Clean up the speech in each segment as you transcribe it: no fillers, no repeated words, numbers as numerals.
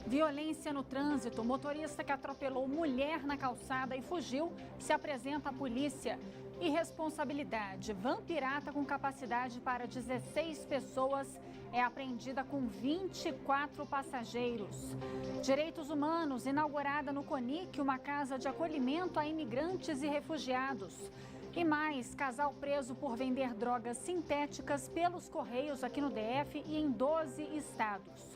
Violência no trânsito. Motorista que atropelou mulher na calçada e fugiu se apresenta à polícia. Irresponsabilidade. Van pirata com capacidade para 16 pessoas é apreendida com 24 passageiros. Direitos humanos. Inaugurada no CONIC uma casa de acolhimento a imigrantes e refugiados. E mais, casal preso por vender drogas sintéticas pelos Correios aqui no DF e em 12 estados.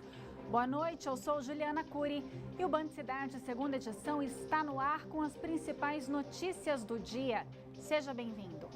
Boa noite, eu sou Juliana Cury e o Band Cidade, segunda edição, está no ar com as principais notícias do dia. Seja bem-vindo.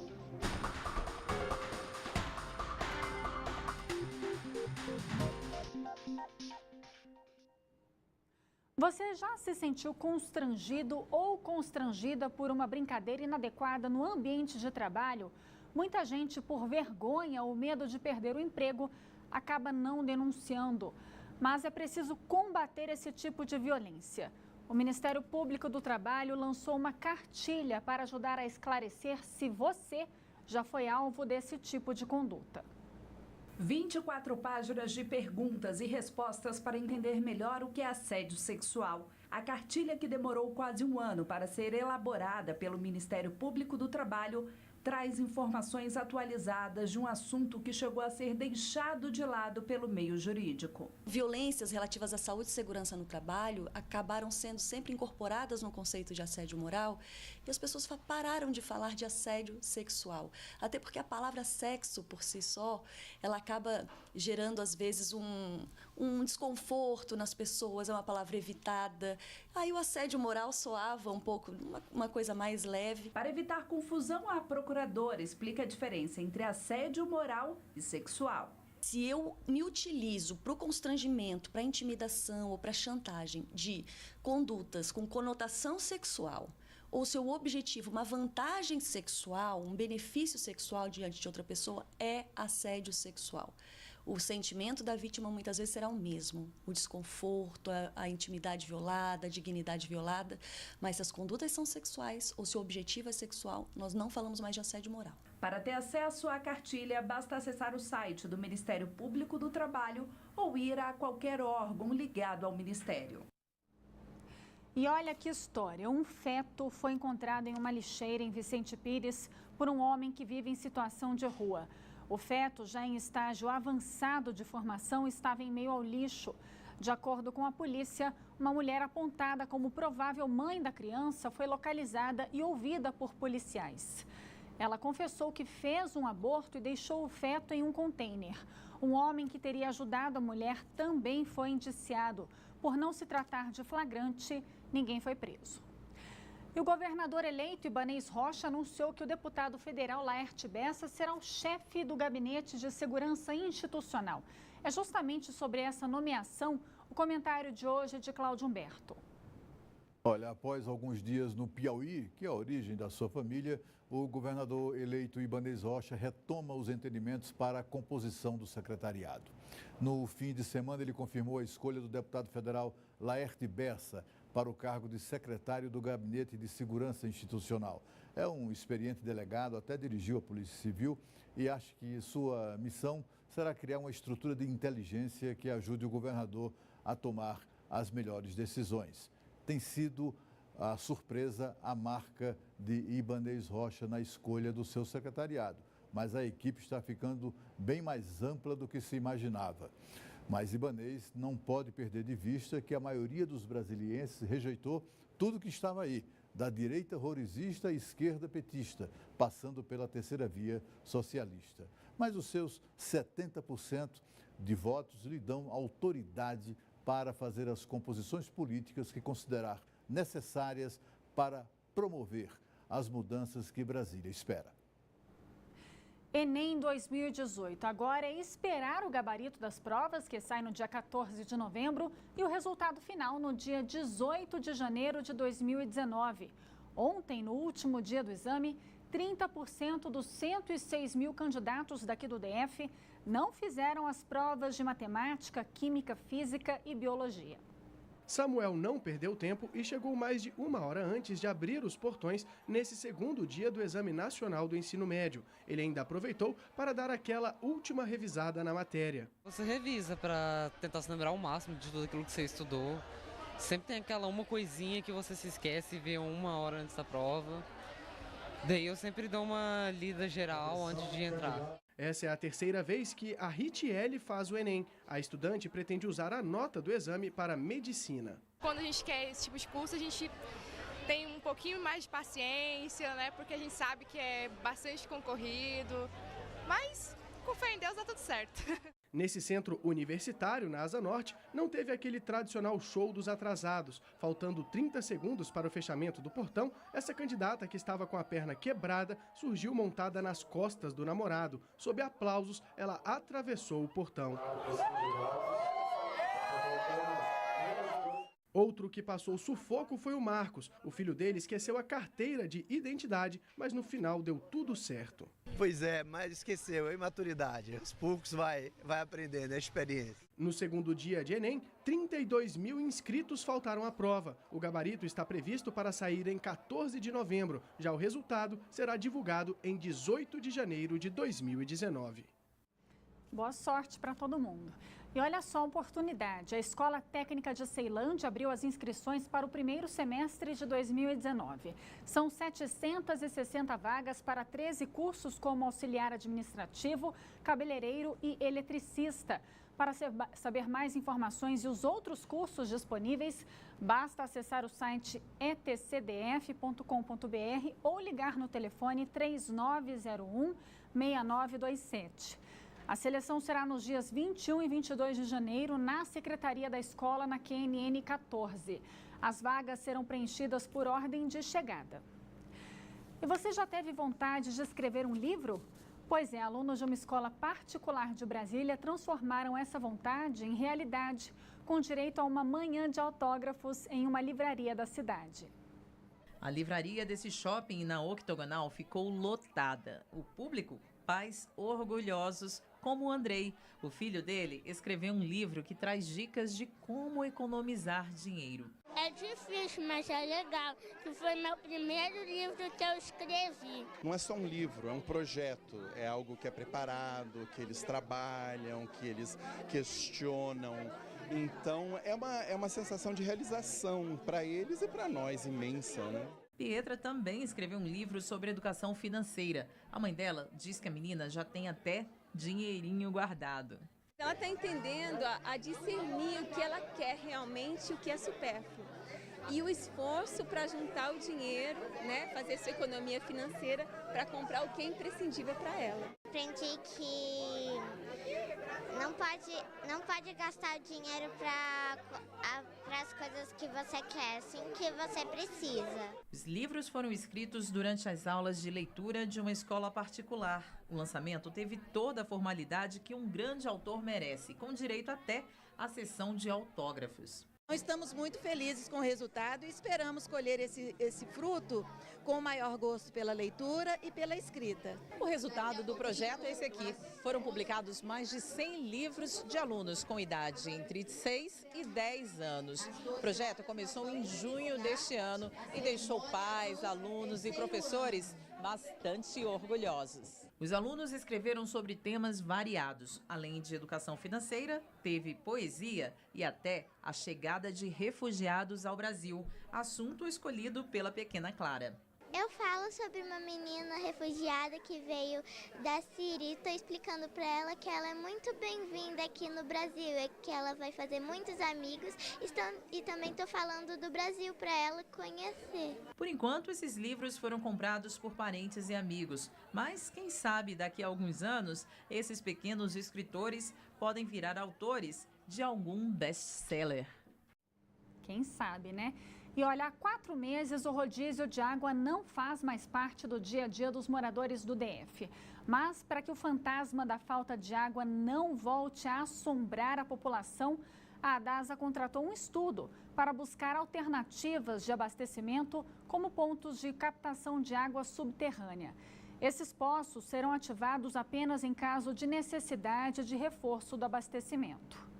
Você já se sentiu constrangido ou constrangida por uma brincadeira inadequada no ambiente de trabalho? Muita gente, por vergonha ou medo de perder o emprego, acaba não denunciando. Mas é preciso combater esse tipo de violência. O Ministério Público do Trabalho lançou uma cartilha para ajudar a esclarecer se você já foi alvo desse tipo de conduta. 24 páginas de perguntas e respostas para entender melhor o que é assédio sexual. A cartilha, que demorou quase um ano para ser elaborada pelo Ministério Público do Trabalho, traz informações atualizadas de um assunto que chegou a ser deixado de lado pelo meio jurídico. Violências relativas à saúde e segurança no trabalho acabaram sendo sempre incorporadas no conceito de assédio moral e as pessoas pararam de falar de assédio sexual. Até porque a palavra sexo, por si só, ela acaba gerando, às vezes, um desconforto nas pessoas, é uma palavra evitada. Aí o assédio moral soava um pouco, uma coisa mais leve. Para evitar confusão, a procuradora explica a diferença entre assédio moral e sexual. Se eu me utilizo para o constrangimento, para a intimidação ou para a chantagem de condutas com conotação sexual, ou se o objetivo, uma vantagem sexual, um benefício sexual diante de outra pessoa, é assédio sexual. O sentimento da vítima muitas vezes será o mesmo, o desconforto, a intimidade violada, a dignidade violada, mas se as condutas são sexuais ou se o objetivo é sexual, nós não falamos mais de assédio moral. Para ter acesso à cartilha, basta acessar o site do Ministério Público do Trabalho ou ir a qualquer órgão ligado ao Ministério. E olha que história, um feto foi encontrado em uma lixeira em Vicente Pires por um homem que vive em situação de rua. O feto, já em estágio avançado de formação, estava em meio ao lixo. De acordo com a polícia, uma mulher apontada como provável mãe da criança foi localizada e ouvida por policiais. Ela confessou que fez um aborto e deixou o feto em um container. Um homem que teria ajudado a mulher também foi indiciado. Por não se tratar de flagrante, ninguém foi preso. E o governador eleito Ibanez Rocha anunciou que o deputado federal Laerte Bessa será o chefe do Gabinete de Segurança Institucional. É justamente sobre essa nomeação o comentário de hoje de Cláudio Humberto. Olha, após alguns dias no Piauí, que é a origem da sua família, o governador eleito Ibanez Rocha retoma os entendimentos para a composição do secretariado. No fim de semana, ele confirmou a escolha do deputado federal Laerte Bessa para o cargo de secretário do Gabinete de Segurança Institucional. É um experiente delegado, até dirigiu a Polícia Civil e acha que sua missão será criar uma estrutura de inteligência que ajude o governador a tomar as melhores decisões. Tem sido a surpresa a marca de Ibanez Rocha na escolha do seu secretariado, mas a equipe está ficando bem mais ampla do que se imaginava. Mas Ibanez não pode perder de vista que a maioria dos brasilienses rejeitou tudo que estava aí, da direita rorizista à esquerda petista, passando pela terceira via socialista. Mas os seus 70% de votos lhe dão autoridade para fazer as composições políticas que considerar necessárias para promover as mudanças que Brasília espera. Enem 2018. Agora é esperar o gabarito das provas, que sai no dia 14 de novembro, e o resultado final no dia 18 de janeiro de 2019. Ontem, no último dia do exame, 30% dos 106 mil candidatos daqui do DF não fizeram as provas de matemática, química, física e biologia. Samuel não perdeu tempo e chegou mais de 1 hora antes de abrir os portões nesse segundo dia do Exame Nacional do Ensino Médio. Ele ainda aproveitou para dar aquela última revisada na matéria. Você revisa para tentar se lembrar ao máximo de tudo aquilo que você estudou. Sempre tem aquela uma coisinha que você se esquece e vê 1 hora antes da prova. Daí eu sempre dou uma lida geral antes de entrar. Essa é a terceira vez que a Ritiele faz o Enem. A estudante pretende usar a nota do exame para medicina. Quando a gente quer esse tipo de curso, a gente tem um pouquinho mais de paciência, né? Porque a gente sabe que é bastante concorrido, mas com fé em Deus dá tudo certo. Nesse centro universitário, na Asa Norte, não teve aquele tradicional show dos atrasados. Faltando 30 segundos para o fechamento do portão, essa candidata que estava com a perna quebrada surgiu montada nas costas do namorado. Sob aplausos, ela atravessou o portão. Outro que passou sufoco foi o Marcos. O filho dele esqueceu a carteira de identidade, mas no final deu tudo certo. Pois é, mas esqueceu, é imaturidade. Aos poucos vai aprendendo, é experiência. No segundo dia de Enem, 32 mil inscritos faltaram à prova. O gabarito está previsto para sair em 14 de novembro. Já o resultado será divulgado em 18 de janeiro de 2019. Boa sorte para todo mundo. E olha só a oportunidade. A Escola Técnica de Ceilândia abriu as inscrições para o primeiro semestre de 2019. São 760 vagas para 13 cursos como auxiliar administrativo, cabeleireiro e eletricista. Para saber mais informações e os outros cursos disponíveis, basta acessar o site etcdf.com.br ou ligar no telefone 3901-6927. A seleção será nos dias 21 e 22 de janeiro na Secretaria da Escola, na QNN 14. As vagas serão preenchidas por ordem de chegada. E você já teve vontade de escrever um livro? Pois é, alunos de uma escola particular de Brasília transformaram essa vontade em realidade, com direito a uma manhã de autógrafos em uma livraria da cidade. A livraria desse shopping na Octogonal ficou lotada. O público, pais orgulhosos, como o Andrei. O filho dele escreveu um livro que traz dicas de como economizar dinheiro. É difícil, mas é legal, que foi meu primeiro livro que eu escrevi. Não é só um livro, é um projeto, é algo que é preparado, que eles trabalham, que eles questionam. Então é uma sensação de realização para eles e para nós imensa, né? Pietra também escreveu um livro sobre educação financeira. A mãe dela diz que a menina já tem até dinheirinho guardado. Ela está entendendo a discernir o que ela quer realmente e o que é supérfluo. E o esforço para juntar o dinheiro, né, fazer sua economia financeira para comprar o que é imprescindível para ela. Aprendi que não pode gastar o dinheiro para as coisas que você quer, sim que você precisa. Os livros foram escritos durante as aulas de leitura de uma escola particular. O lançamento teve toda a formalidade que um grande autor merece, com direito até à sessão de autógrafos. Nós estamos muito felizes com o resultado e esperamos colher esse fruto com o maior gosto pela leitura e pela escrita. O resultado do projeto é esse aqui. Foram publicados mais de 100 livros de alunos com idade entre 6 e 10 anos. O projeto começou em junho deste ano e deixou pais, alunos e professores bastante orgulhosos. Os alunos escreveram sobre temas variados. Além de educação financeira, teve poesia e até a chegada de refugiados ao Brasil, assunto escolhido pela pequena Clara. Eu falo sobre uma menina refugiada que veio da Síria e estou explicando para ela que ela é muito bem-vinda aqui no Brasil e que ela vai fazer muitos amigos e também estou falando do Brasil para ela conhecer. Por enquanto, esses livros foram comprados por parentes e amigos, mas quem sabe daqui a alguns anos esses pequenos escritores podem virar autores de algum best-seller. Quem sabe, né? E olha, há 4 meses o rodízio de água não faz mais parte do dia a dia dos moradores do DF. Mas para que o fantasma da falta de água não volte a assombrar a população, a ADASA contratou um estudo para buscar alternativas de abastecimento como pontos de captação de água subterrânea. Esses poços serão ativados apenas em caso de necessidade de reforço do abastecimento.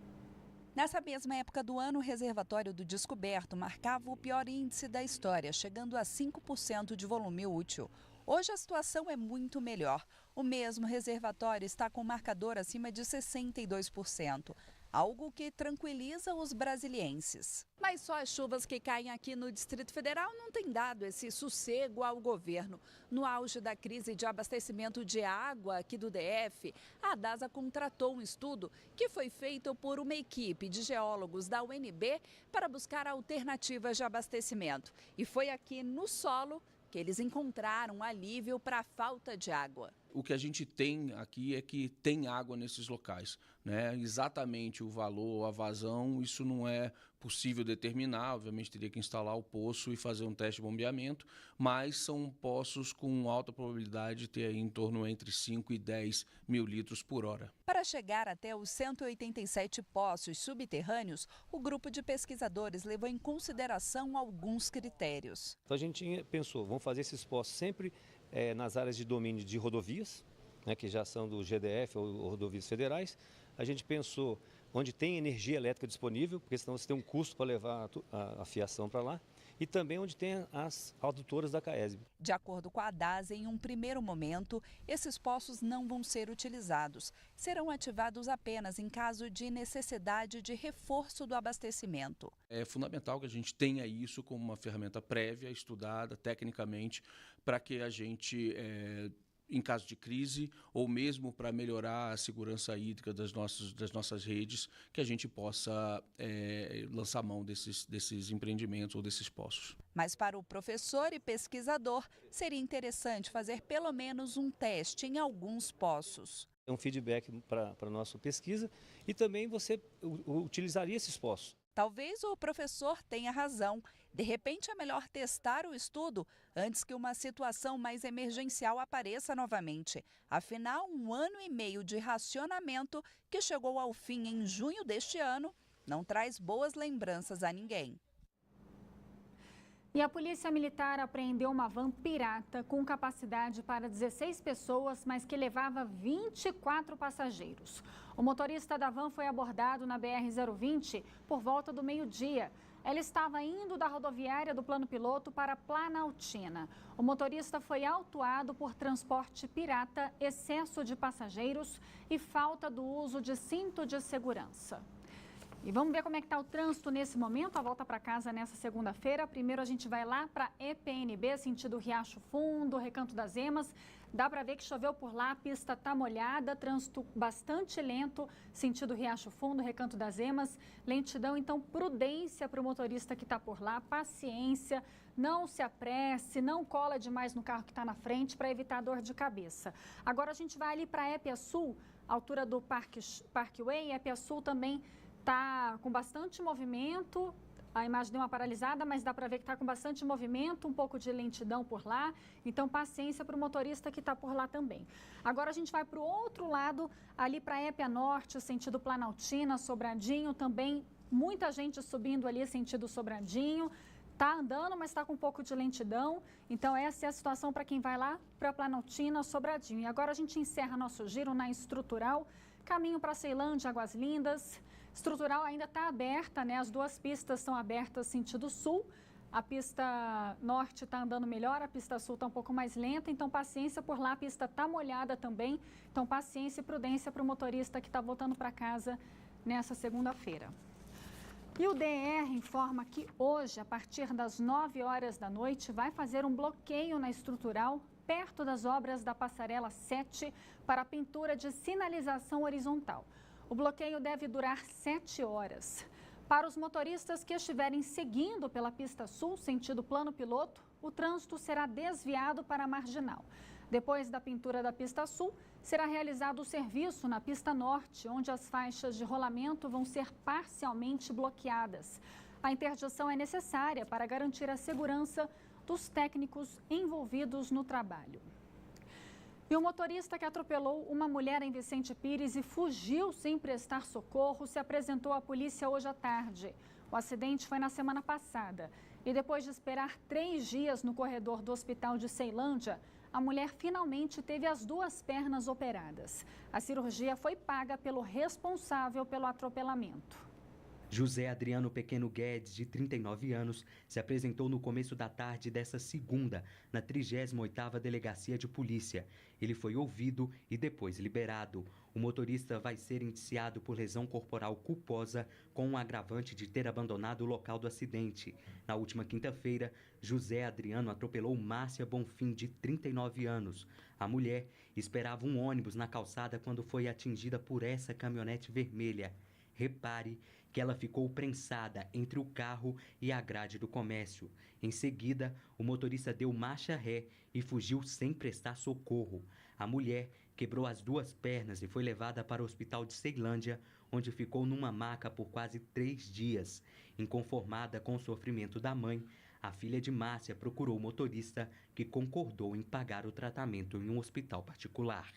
Nessa mesma época do ano, o reservatório do Descoberto marcava o pior índice da história, chegando a 5% de volume útil. Hoje a situação é muito melhor. O mesmo reservatório está com marcador acima de 62%, algo que tranquiliza os brasilienses. Mas só as chuvas que caem aqui no Distrito Federal não têm dado esse sossego ao governo. No auge da crise de abastecimento de água aqui do DF, a DASA contratou um estudo que foi feito por uma equipe de geólogos da UNB para buscar alternativas de abastecimento. E foi aqui no solo que eles encontraram alívio para a falta de água. O que a gente tem aqui é que tem água nesses locais, né? Exatamente o valor, a vazão, isso não é possível determinar. Obviamente teria que instalar o poço e fazer um teste de bombeamento, mas são poços com alta probabilidade de ter aí em torno entre 5 e 10 mil litros por hora. Para chegar até os 187 poços subterrâneos, o grupo de pesquisadores levou em consideração alguns critérios. Então a gente pensou, vamos fazer esses poços sempre nas áreas de domínio de rodovias, né, que já são do GDF ou rodovias federais. A gente pensou onde tem energia elétrica disponível, porque senão você tem um custo para levar a fiação para lá, e também onde tem as adutoras da CAESB. De acordo com a DASA, em um primeiro momento, esses poços não vão ser utilizados. Serão ativados apenas em caso de necessidade de reforço do abastecimento. É fundamental que a gente tenha isso como uma ferramenta prévia, estudada tecnicamente, para que a gente, em caso de crise, ou mesmo para melhorar a segurança hídrica das nossas redes, que a gente possa lançar mão desses empreendimentos ou desses poços. Mas para o professor e pesquisador, seria interessante fazer pelo menos um teste em alguns poços. É um feedback para a nossa pesquisa e também você utilizaria esses poços. Talvez o professor tenha razão. De repente, é melhor testar o estudo antes que uma situação mais emergencial apareça novamente. Afinal, 1 ano e meio de racionamento, que chegou ao fim em junho deste ano, não traz boas lembranças a ninguém. E a Polícia Militar apreendeu uma van pirata com capacidade para 16 pessoas, mas que levava 24 passageiros. O motorista da van foi abordado na BR-020 por volta do meio-dia. Ela estava indo da rodoviária do Plano Piloto para Planaltina. O motorista foi autuado por transporte pirata, excesso de passageiros e falta do uso de cinto de segurança. E vamos ver como é que está o trânsito nesse momento, a volta para casa nessa segunda-feira. Primeiro a gente vai lá para EPNB, sentido Riacho Fundo, Recanto das Emas. Dá para ver que choveu por lá, a pista está molhada, trânsito bastante lento, sentido Riacho Fundo, Recanto das Emas. Lentidão, então prudência para o motorista que está por lá, paciência, não se apresse, não cola demais no carro que está na frente para evitar dor de cabeça. Agora a gente vai ali para Épia Sul, altura do Parkway. Épia Sul também está com bastante movimento, a imagem deu uma paralisada, mas dá para ver que está com bastante movimento, um pouco de lentidão por lá, então paciência para o motorista que está por lá também. Agora a gente vai para o outro lado, ali para Épia Norte, sentido Planaltina, Sobradinho, também muita gente subindo ali, sentido Sobradinho, está andando, mas está com um pouco de lentidão, então essa é a situação para quem vai lá para Planaltina, Sobradinho. E agora a gente encerra nosso giro na Estrutural, caminho para Ceilândia, Águas Lindas. Estrutural ainda está aberta, né? As duas pistas estão abertas sentido sul. A pista norte está andando melhor, a pista sul está um pouco mais lenta, então paciência por lá, a pista está molhada também. Então paciência e prudência para o motorista que está voltando para casa nessa segunda-feira. E o DR informa que hoje, a partir das 9 horas da noite, vai fazer um bloqueio na Estrutural, perto das obras da Passarela 7, para a pintura de sinalização horizontal. O bloqueio deve durar 7 horas. Para os motoristas que estiverem seguindo pela pista sul, sentido Plano Piloto, o trânsito será desviado para a Marginal. Depois da pintura da pista sul, será realizado o serviço na pista norte, onde as faixas de rolamento vão ser parcialmente bloqueadas. A interdição é necessária para garantir a segurança dos técnicos envolvidos no trabalho. E o motorista que atropelou uma mulher em Vicente Pires e fugiu sem prestar socorro se apresentou à polícia hoje à tarde. O acidente foi na semana passada e depois de esperar 3 dias no corredor do hospital de Ceilândia, a mulher finalmente teve as 2 pernas operadas. A cirurgia foi paga pelo responsável pelo atropelamento. José Adriano Pequeno Guedes, de 39 anos, se apresentou no começo da tarde desta segunda, na 38ª Delegacia de Polícia. Ele foi ouvido e depois liberado. O motorista vai ser indiciado por lesão corporal culposa com um agravante de ter abandonado o local do acidente. Na última quinta-feira, José Adriano atropelou Márcia Bonfim, de 39 anos. A mulher esperava um ônibus na calçada quando foi atingida por essa caminhonete vermelha. Repare que ela ficou prensada entre o carro e a grade do comércio. Em seguida, o motorista deu marcha ré e fugiu sem prestar socorro. A mulher quebrou as 2 pernas e foi levada para o hospital de Ceilândia, onde ficou numa maca por quase 3 dias. Inconformada com o sofrimento da mãe, a filha de Márcia procurou o motorista, que concordou em pagar o tratamento em um hospital particular.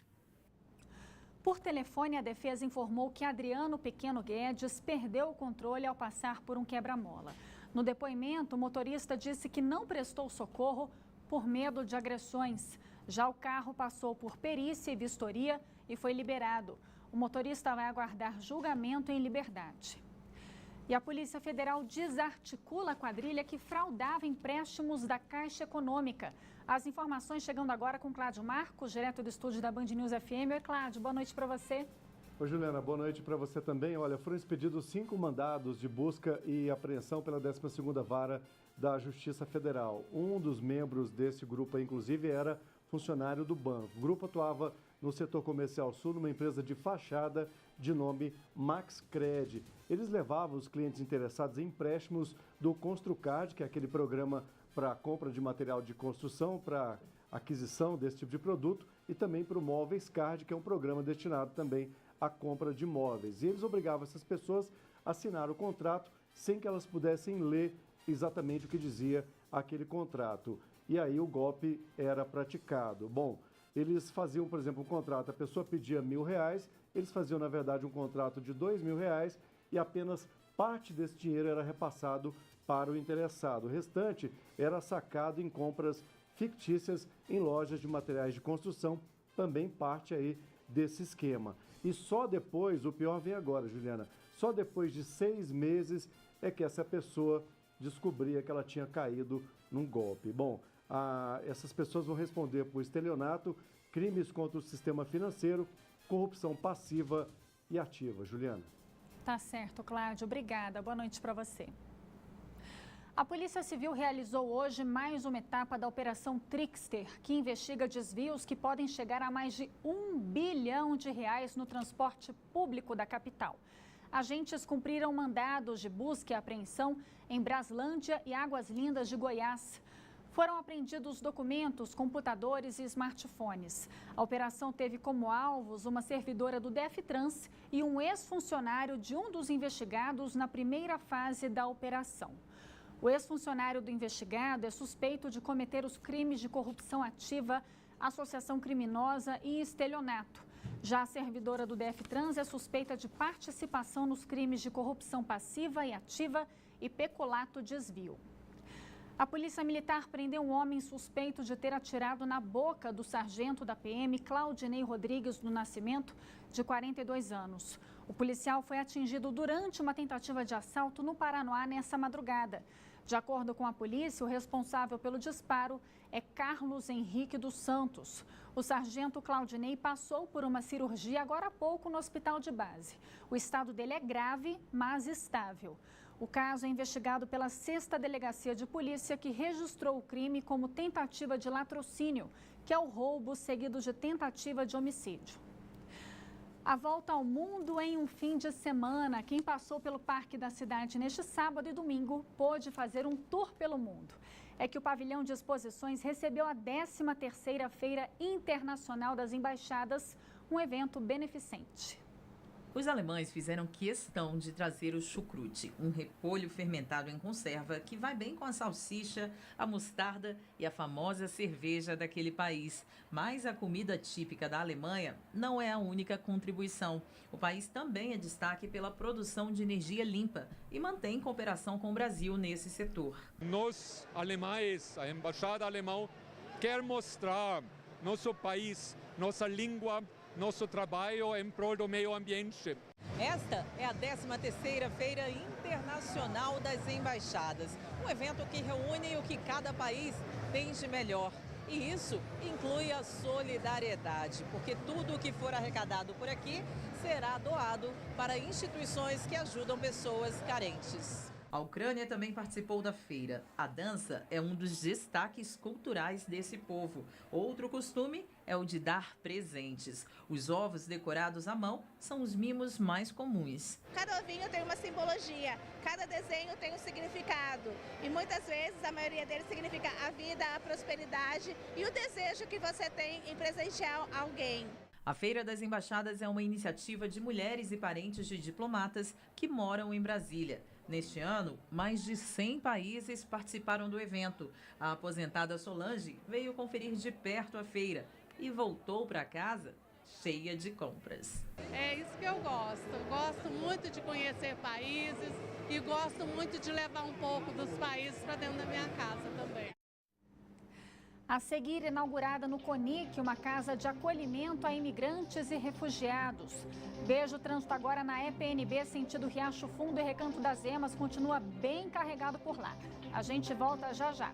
Por telefone, a defesa informou que Adriano Pequeno Guedes perdeu o controle ao passar por um quebra-mola. No depoimento, o motorista disse que não prestou socorro por medo de agressões. Já o carro passou por perícia e vistoria e foi liberado. O motorista vai aguardar julgamento em liberdade. E a Polícia Federal desarticula a quadrilha que fraudava empréstimos da Caixa Econômica. As informações chegando agora com Cláudio Marcos, direto do estúdio da Band News FM. Oi, Cláudio, boa noite para você. Oi, Juliana, boa noite para você também. Olha, foram expedidos 5 mandados de busca e apreensão pela 12ª Vara da Justiça Federal. Um dos membros desse grupo, inclusive, era funcionário do banco. O grupo atuava no setor comercial sul, numa empresa de fachada de nome MaxCred. Eles levavam os clientes interessados em empréstimos do Construcard, que é aquele programa para compra de material de construção, para aquisição desse tipo de produto, e também para o Móveis Card, que é um programa destinado também à compra de móveis. E eles obrigavam essas pessoas a assinar o contrato sem que elas pudessem ler exatamente o que dizia aquele contrato. E aí o golpe era praticado. Bom, eles faziam, por exemplo, um contrato, a pessoa pedia R$1.000, eles faziam, na verdade, um contrato de R$2.000 e apenas parte desse dinheiro era repassado para o interessado. O restante era sacado em compras fictícias em lojas de materiais de construção, também parte aí desse esquema. E só depois, o pior vem agora, Juliana, só depois de 6 meses é que essa pessoa descobria que ela tinha caído num golpe. Bom, essas pessoas vão responder por estelionato, crimes contra o sistema financeiro, corrupção passiva e ativa. Juliana. Tá certo, Cláudio. Obrigada. Boa noite para você. A Polícia Civil realizou hoje mais uma etapa da Operação Trickster, que investiga desvios que podem chegar a mais de R$1 bilhão no transporte público da capital. Agentes cumpriram mandados de busca e apreensão em Braslândia e Águas Lindas de Goiás. Foram apreendidos documentos, computadores e smartphones. A operação teve como alvos uma servidora do Deftrans e um ex-funcionário de um dos investigados na primeira fase da operação. O ex-funcionário do investigado é suspeito de cometer os crimes de corrupção ativa, associação criminosa e estelionato. Já a servidora do Deftrans é suspeita de participação nos crimes de corrupção passiva e ativa e peculato desvio. A Polícia Militar prendeu um homem suspeito de ter atirado na boca do sargento da PM, Claudinei Rodrigues do Nascimento, de 42 anos. O policial foi atingido durante uma tentativa de assalto no Paranoá nessa madrugada. De acordo com a polícia, o responsável pelo disparo é Carlos Henrique dos Santos. O sargento Claudinei passou por uma cirurgia agora há pouco no hospital de base. O estado dele é grave, mas estável. O caso é investigado pela 6ª Delegacia de Polícia, que registrou o crime como tentativa de latrocínio, que é o roubo seguido de tentativa de homicídio. A volta ao mundo em um fim de semana. Quem passou pelo Parque da Cidade neste sábado e domingo pôde fazer um tour pelo mundo. É que o pavilhão de exposições recebeu a 13ª Feira Internacional das Embaixadas, um evento beneficente. Os alemães fizeram questão de trazer o chucrute, um repolho fermentado em conserva que vai bem com a salsicha, a mostarda e a famosa cerveja daquele país. Mas a comida típica da Alemanha não é a única contribuição. O país também é destaque pela produção de energia limpa e mantém cooperação com o Brasil nesse setor. Nós, alemães, a embaixada alemã quer mostrar nosso país, nossa língua, nosso trabalho em prol do meio ambiente. Esta é a 13ª Feira Internacional das Embaixadas, um evento que reúne o que cada país tem de melhor. E isso inclui a solidariedade, porque tudo o que for arrecadado por aqui será doado para instituições que ajudam pessoas carentes. A Ucrânia também participou da feira. A dança é um dos destaques culturais desse povo. Outro costume é o de dar presentes. Os ovos decorados à mão são os mimos mais comuns. Cada ovinho tem uma simbologia, cada desenho tem um significado. E muitas vezes a maioria deles significa a vida, a prosperidade e o desejo que você tem em presentear alguém. A Feira das Embaixadas é uma iniciativa de mulheres e parentes de diplomatas que moram em Brasília. Neste ano, mais de 100 países participaram do evento. A aposentada Solange veio conferir de perto a feira e voltou para casa cheia de compras. É isso que eu gosto. Gosto muito de conhecer países e gosto muito de levar um pouco dos países para dentro da minha casa também. A seguir, inaugurada no CONIC, uma casa de acolhimento a imigrantes e refugiados. Veja o trânsito agora na EPNB, sentido Riacho Fundo e Recanto das Emas, continua bem carregado por lá. A gente volta já já.